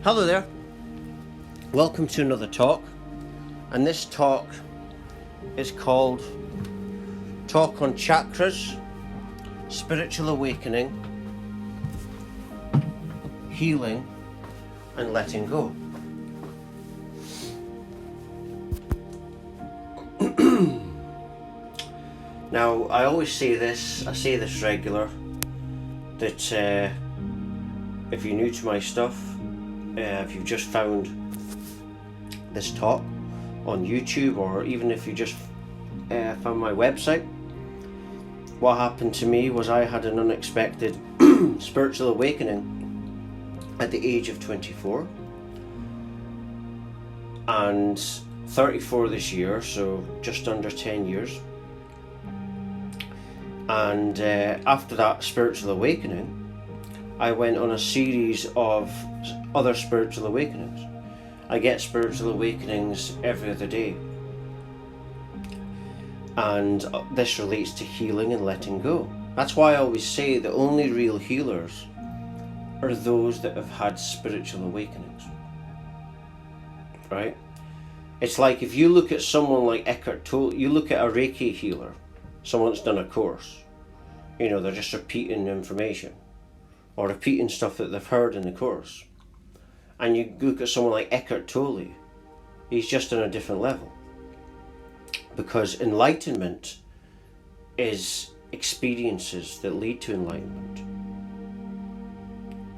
Hello there, welcome to another talk, and this talk is called Talk on Chakras, Spiritual Awakening, Healing and Letting Go. Now, I always say this, I say this regular, that if you're new to my stuff, if you've just found this talk on YouTube, or even if you just found my website, what happened to me was I had an unexpected spiritual awakening at the age of 24 and 34 this year, so just under 10 years. And after that spiritual awakening, I went on a series of other spiritual awakenings. I get spiritual awakenings every other day. And this relates to healing and letting go. That's why I always say the only real healers are those that have had spiritual awakenings. Right? It's like if you look at someone like Eckhart Tolle, you look at a Reiki healer, someone that's done a course, they're just repeating information or repeating stuff that they've heard in the course. And you look at someone like Eckhart Tolle, he's just on a different level. Because enlightenment is experiences that lead to enlightenment.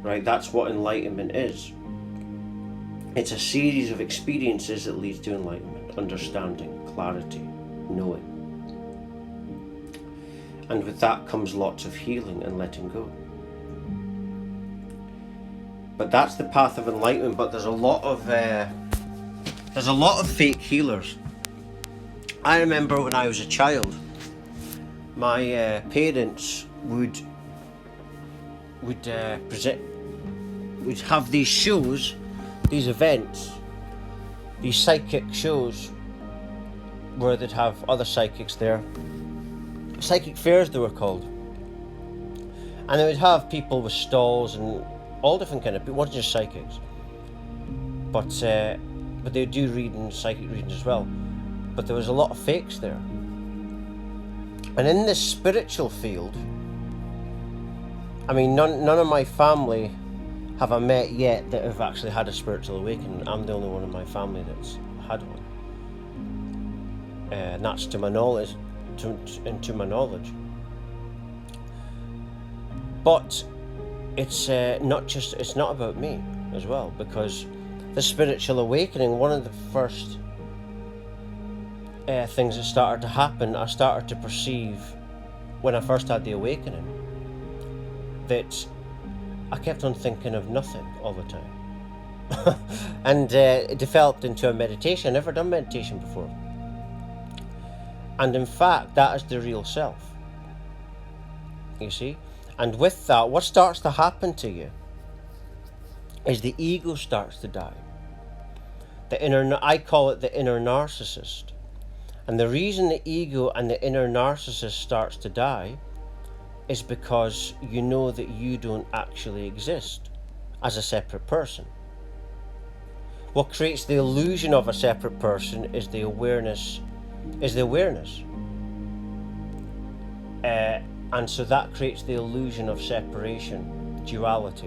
Right? That's what enlightenment is. It's a series of experiences that leads to enlightenment, understanding, clarity, knowing. And with that comes lots of healing and letting go. But that's the path of enlightenment. But there's a lot of fake healers. I remember when I was a child, my parents would have these shows, these events, these psychic shows, where they'd have other psychics there. Psychic fairs they were called. And they would have people with stalls and all different kind of people, wasn't just psychics. But they do psychic readings as well. But there was a lot of fakes there. And in this spiritual field, I mean, none of my family have I met yet that have actually had a spiritual awakening. I'm the only one in my family that's had one. And that's to my knowledge. To my knowledge. But it's not about me as well, because the spiritual awakening, one of the first things that started to happen, I started to perceive when I first had the awakening, that I kept on thinking of nothing all the time. And it developed into a meditation. I've never done meditation before. And in fact, that is the real self. You see? And with that, what starts to happen to you is the ego starts to die. I call it the inner narcissist. And the reason the ego and the inner narcissist starts to die is because you know that you don't actually exist as a separate person. What creates the illusion of a separate person is the awareness. And so that creates the illusion of separation, duality.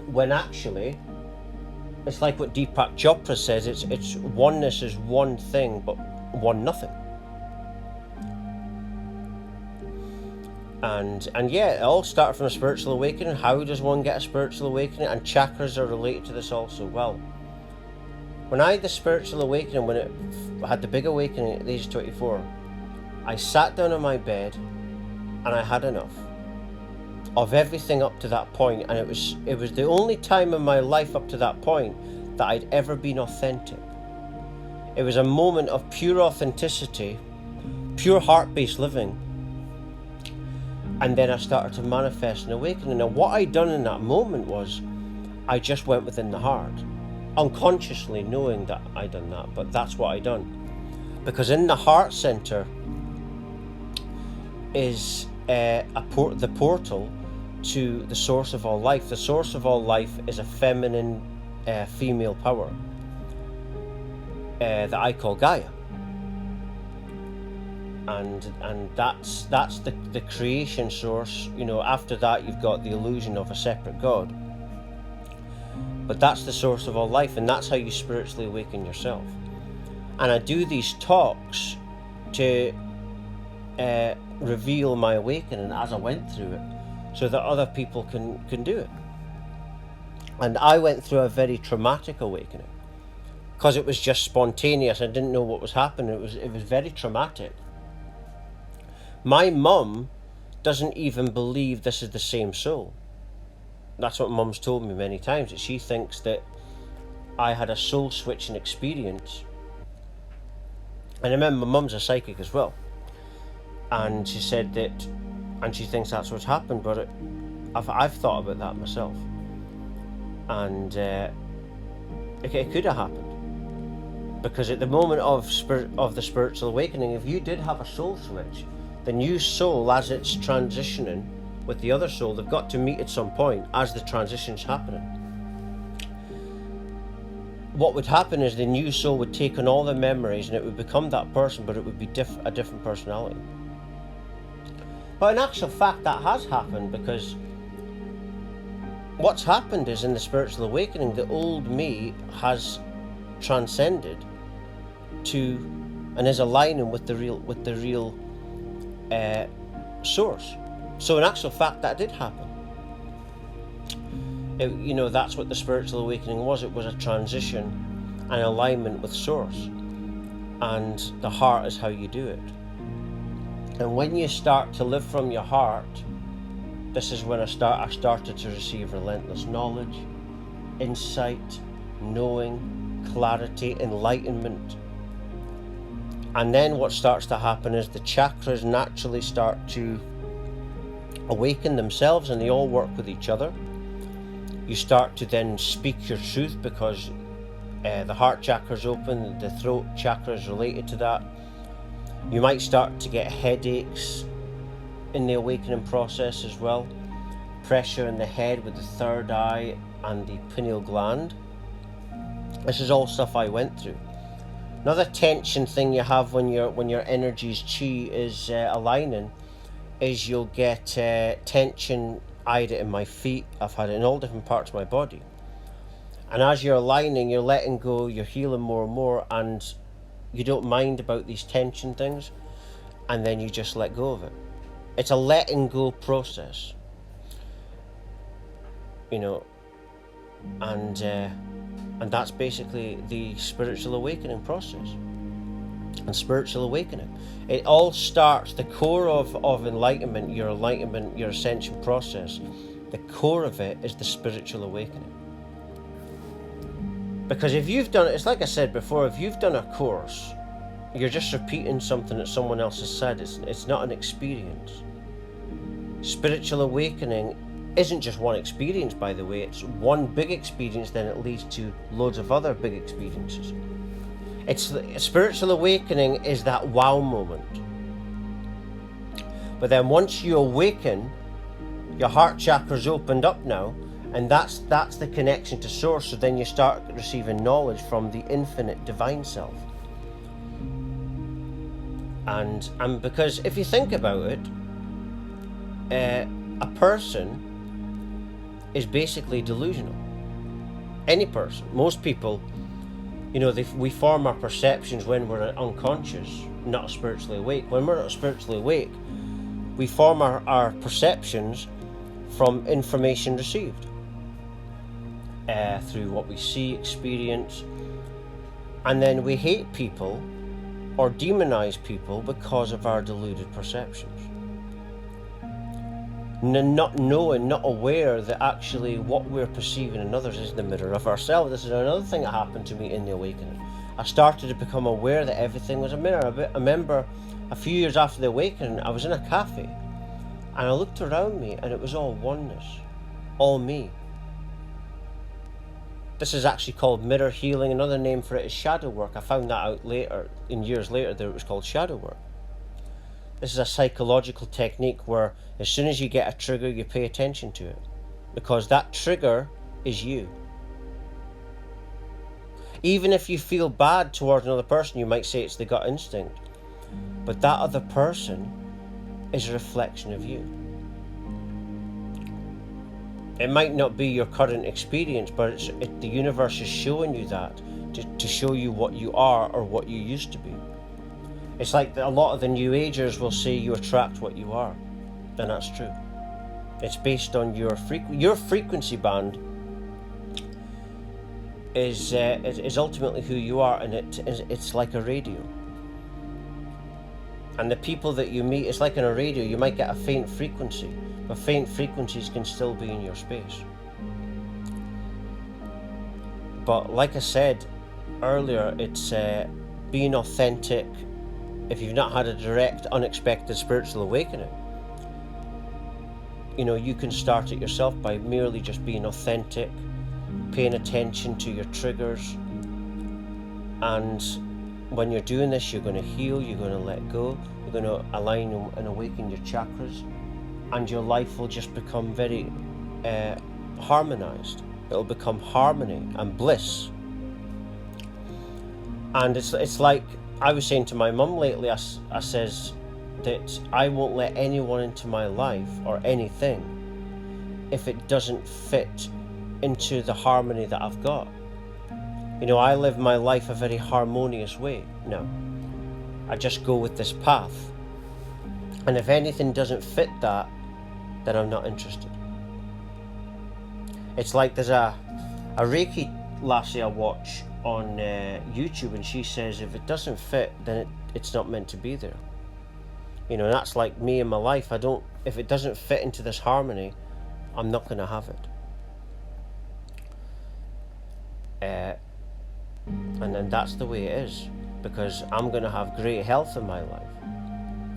When actually, it's like what Deepak Chopra says, it's oneness is one thing, but one nothing. And yeah, it all started from a spiritual awakening. How does one get a spiritual awakening? And chakras are related to this also. Well, when I had the spiritual awakening, when I had the big awakening at the age of 24, I sat down on my bed and I had enough of everything up to that point. And it was the only time in my life up to that point that I'd ever been authentic. It was a moment of pure authenticity, pure heart-based living. And then I started to manifest an awakening. Now what I'd done in that moment was I just went within the heart, unconsciously knowing that I'd done that, but that's what I'd done. Because in the heart center is the portal to the source of all life. The source of all life is a feminine, female power that I call Gaia, and that's the creation source. You know, after that you've got the illusion of a separate God, but that's the source of all life, and that's how you spiritually awaken yourself. And I do these talks to reveal my awakening as I went through it, so that other people can do it. And I went through a very traumatic awakening because it was just spontaneous. I didn't know what was happening. It was very traumatic. My mum doesn't even believe this is the same soul. That's what mum's told me many times, that she thinks that I had a soul switching experience. And I remember mum's a psychic as well, and she said that, and she thinks that's what's happened, but I've thought about that myself, and it could have happened, because at the moment of the spiritual awakening, if you did have a soul switch, the new soul, as it's transitioning with the other soul, they've got to meet at some point as the transition's happening. What would happen is the new soul would take on all the memories and it would become that person, but it would be a different personality. But in actual fact, that has happened, because what's happened is, in the spiritual awakening, the old me has transcended to and is aligning with the real source. So in actual fact, that did happen. That's what the spiritual awakening was. It was a transition and alignment with source, and the heart is how you do it. And when you start to live from your heart, this is when I started to receive relentless knowledge, insight, knowing, clarity, enlightenment. And then what starts to happen is the chakras naturally start to awaken themselves, and they all work with each other. You start to then speak your truth, because the heart chakra is open, the throat chakra is related to that. You might start to get headaches in the awakening process as well. Pressure in the head with the third eye and the pineal gland. This is all stuff I went through. Another tension thing you have when your energy's chi is aligning is you'll get tension. I had it in my feet, I've had it in all different parts of my body. And as you're aligning, you're letting go, you're healing more and more, and you don't mind about these tension things, and then you just let go of it. It's a letting go process, and that's basically the spiritual awakening process. And spiritual awakening, it all starts, the core of enlightenment, your ascension process, the core of it is the spiritual awakening. Because if you've done, it's like I said before, if you've done a course, you're just repeating something that someone else has said. It's not an experience. Spiritual awakening isn't just one experience, by the way. It's one big experience, then it leads to loads of other big experiences. Spiritual awakening is that wow moment. But then once you awaken, your heart chakra's opened up now, and that's the connection to source. So then you start receiving knowledge from the infinite divine self. And because if you think about it, a person is basically delusional. Any person, most people, we form our perceptions when we're unconscious, not spiritually awake. When we're not spiritually awake, we form our perceptions from information received through what we see, experience, and then we hate people or demonize people because of our deluded perceptions. Not knowing, not aware that actually what we're perceiving in others is the mirror of ourselves. This is another thing that happened to me in the awakening. I started to become aware that everything was a mirror. I remember a few years after the awakening, I was in a cafe and I looked around me and it was all oneness, all me. This is actually called mirror healing. Another name for it is shadow work. I found that out later, years later, that it was called shadow work. This is a psychological technique where as soon as you get a trigger, you pay attention to it, because that trigger is you. Even if you feel bad towards another person, you might say it's the gut instinct, but that other person is a reflection of you. It might not be your current experience, but the universe is showing you that to show you what you are or what you used to be. It's like a lot of the New Agers will say you attract what you are, and that's true. It's based on your frequency band is ultimately who you are, and it's like a radio. And the people that you meet, it's like in a radio, you might get a faint frequency, but faint frequencies can still be in your space. But like I said earlier, it's being authentic. If you've not had a direct, unexpected spiritual awakening, you can start it yourself by merely just being authentic, paying attention to your triggers. And when you're doing this, you're going to heal, you're going to let go, you're going to align and awaken your chakras, and your life will just become very harmonized. It'll become harmony and bliss. And it's like I was saying to my mum lately, I says that I won't let anyone into my life or anything if it doesn't fit into the harmony that I've got. I live my life a very harmonious way. No, I just go with this path, and if anything doesn't fit that, then I'm not interested. It's like there's a Reiki lassie I watch on YouTube, and she says if it doesn't fit, then it's not meant to be there. And that's like me in my life. If it doesn't fit into this harmony, I'm not going to have it. And then that's the way it is, because I'm going to have great health in my life.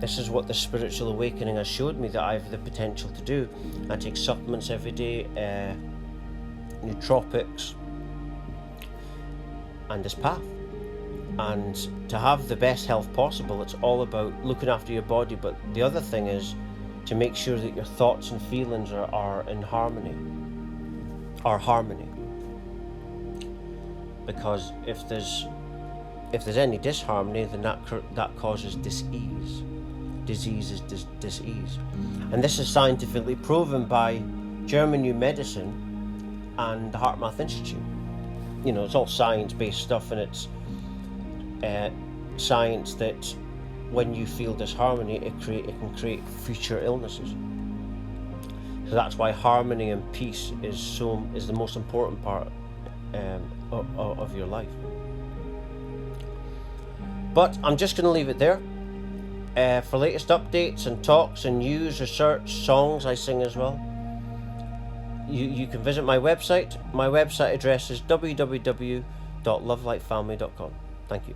This is what the spiritual awakening has showed me that I have the potential to do. I take supplements every day, nootropics, and this path. And to have the best health possible, it's all about looking after your body, but the other thing is to make sure that your thoughts and feelings are in harmony. Because if there's any disharmony, then that causes dis-ease. Disease is dis-ease. And this is scientifically proven by German New Medicine and the Heart Math Institute. It's all science-based stuff, and it's science that when you feel disharmony, it can create future illnesses. So that's why harmony and peace is the most important part of your life. But I'm just going to leave it there. For latest updates and talks and news, research, songs I sing as well, you can visit my website. My website address is www.lovelightfamily.com. Thank you.